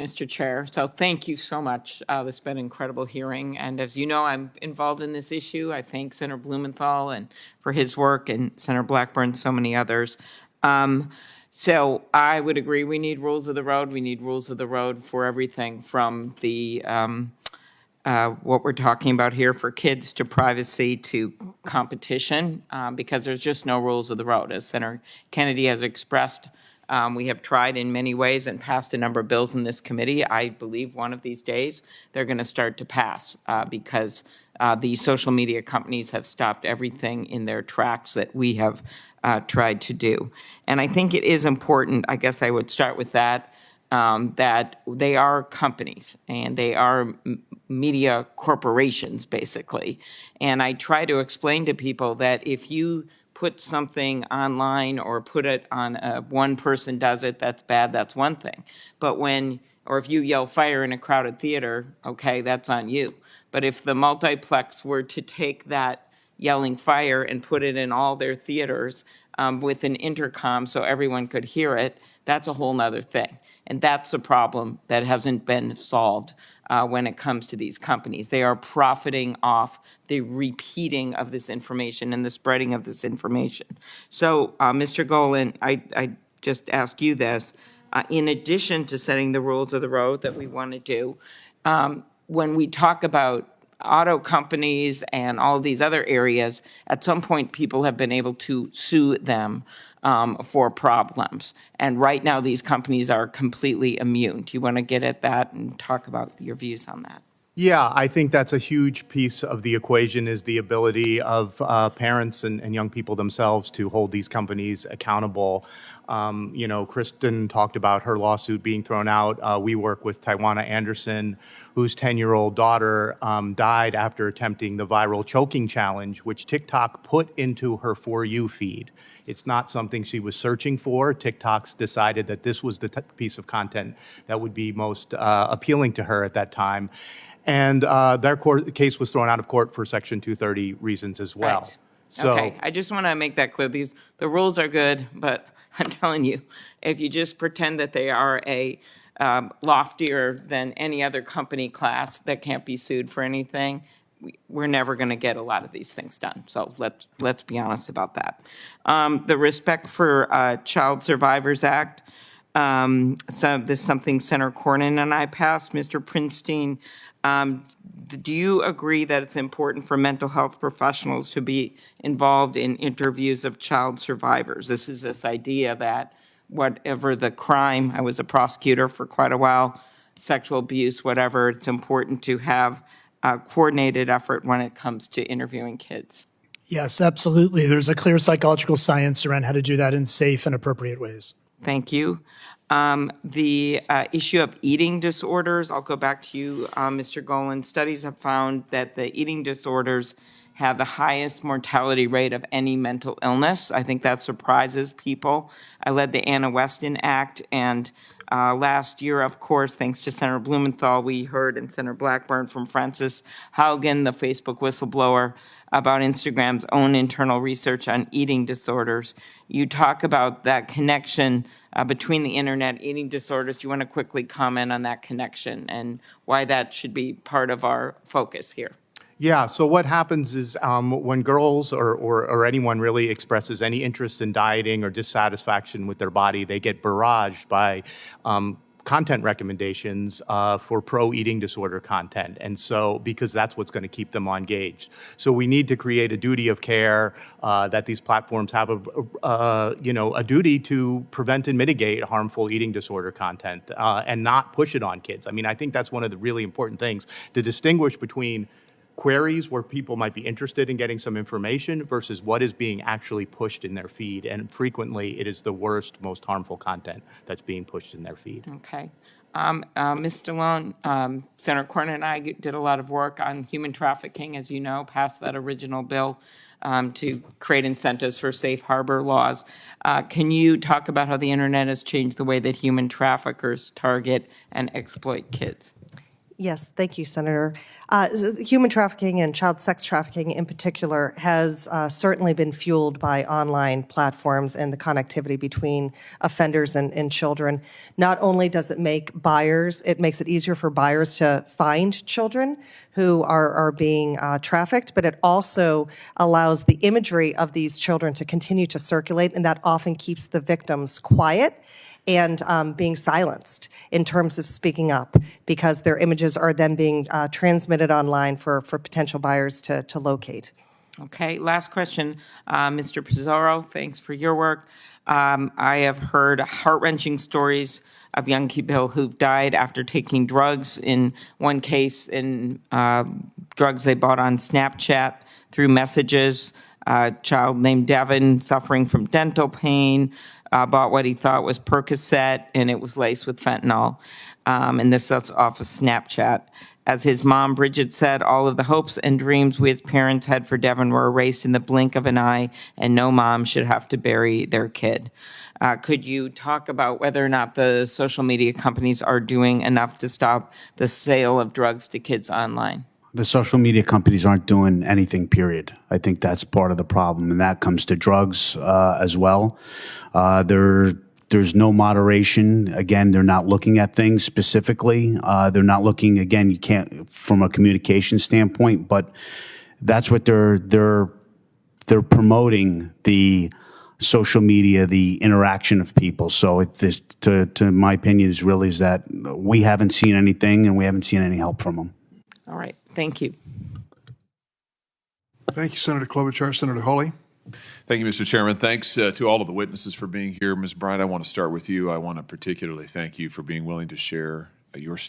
Mr. Chair. So thank you so much. This has been an incredible hearing. And as you know, I'm involved in this issue. I thank Senator Blumenthal and for his work and Senator Blackburn and so many others. So I would agree we need rules of the road. We need rules of the road for everything from the what we're talking about here for kids to privacy to competition, because there's just no rules of the road. As Senator Kennedy has expressed, we have tried in many ways and passed a number of bills in this committee. I believe one of these days they're going to start to pass because the social media companies have stopped everything in their tracks that we have tried to do. And I think it is important, I guess I would start with that, that they are companies and they are media corporations, basically. And I try to explain to people that if you put something online or put it on one person does it, that's bad, that's one thing. But or if you yell fire in a crowded theater, okay, that's on you. But if the multiplex were to take that yelling fire and put it in all their theaters with an intercom so everyone could hear it, that's a whole nother thing. And that's a problem that hasn't been solved when it comes to these companies. They are profiting off the repeating of this information and the spreading of this information. So, Mr. Golan, I just ask you this. In addition to setting the rules of the road that we want to do, when we talk about auto companies and all of these other areas, at some point people have been able to sue them for problems. And right now these companies are completely immune. Do you want to get at that and talk about your views on that? Yeah, I think that's a huge piece of the equation is the ability of parents and young people themselves to hold these companies accountable. Kristen talked about her lawsuit being thrown out. We work with Tawana Anderson, whose 10-year-old daughter died after attempting the viral choking challenge, which TikTok put into her For You feed. It's not something she was searching for. TikTok's decided that this was the piece of content that would be most appealing to her at that time. And their case was thrown out of court for Section 230 reasons as well. Right. So, okay, I just want to make that clear. The rules are good, but I'm telling you, if you just pretend that they are a loftier than any other company class that can't be sued for anything, we're never going to get a lot of these things done. So let's be honest about that. The Respect for Child Survivors Act. So this is something Senator Cornyn and I passed. Mr. Prinstein, do you agree that it's important for mental health professionals to be involved in interviews of child survivors? This is this idea that whatever the crime, I was a prosecutor for quite a while, sexual abuse, whatever, it's important to have a coordinated effort when it comes to interviewing kids. Yes, absolutely. There's a clear psychological science around how to do that in safe and appropriate ways. Thank you. The issue of eating disorders, I'll go back to you, Mr. Golan. Studies have found that the eating disorders have the highest mortality rate of any mental illness. I think that surprises people. I led the Anna Weston Act, and last year, of course, thanks to Senator Blumenthal, we heard, and Senator Blackburn, from Frances Haugen, the Facebook whistleblower, about Instagram's own internal research on eating disorders. You talk about that connection between the internet, eating disorders. Do you want to quickly comment on that connection and why that should be part of our focus here? yeah, so what happens is when girls or anyone really expresses any interest in dieting or dissatisfaction with their body, they get barraged by content recommendations for pro-eating disorder content. And so, because that's what's going to keep them engaged. So we need to create a duty of care that these platforms have a duty to prevent and mitigate harmful eating disorder content and not push it on kids. I mean, I think that's one of the really important things to distinguish between queries where people might be interested in getting some information versus what is being actually pushed in their feed. And frequently, it is the worst, most harmful content that's being pushed in their feed. Okay. Ms. Stallone, Senator Cornyn and I did a lot of work on human trafficking, as you know, passed that original bill to create incentives for safe harbor laws. Can you talk about how the internet has changed the way that human traffickers target and exploit kids? Yes, thank you, Senator. Human trafficking and child sex trafficking in particular has certainly been fueled by online platforms and the connectivity between offenders and children. Not only does it make buyers, it makes it easier for buyers to find children who are being trafficked, but it also allows the imagery of these children to continue to circulate, and that often keeps the victims quiet and being silenced in terms of speaking up, because their images are then being transmitted online for potential buyers to locate. Okay, last question. Mr. Pizarro, thanks for your work. I have heard heart-wrenching stories of young people who've died after taking drugs. In one case, drugs they bought on Snapchat through messages. A child named Devin, suffering from dental pain, bought what he thought was Percocet, and it was laced with fentanyl. And this is off of Snapchat. As his mom, Bridget, said, all of the hopes and dreams we as parents had for Devin were erased in the blink of an eye, and no mom should have to bury their kid. Could you talk about whether or not the social media companies are doing enough to stop the sale of drugs to kids online? The social media companies aren't doing anything, period. I think that's part of the problem, and that comes to drugs as well. There's no moderation. Again, they're not looking at things specifically. They're not looking, again, you can't, from a communication standpoint, but that's what they're promoting, the social media, the interaction of people. So to my opinion, is that we haven't seen anything, and we haven't seen any help from them. All right, thank you. Thank you, Senator Klobuchar. Senator Hawley. Thank you, Mr. Chairman. Thanks to all of the witnesses for being here. Ms. Bright, I want to start with you. I want to particularly thank you for being willing to share your story.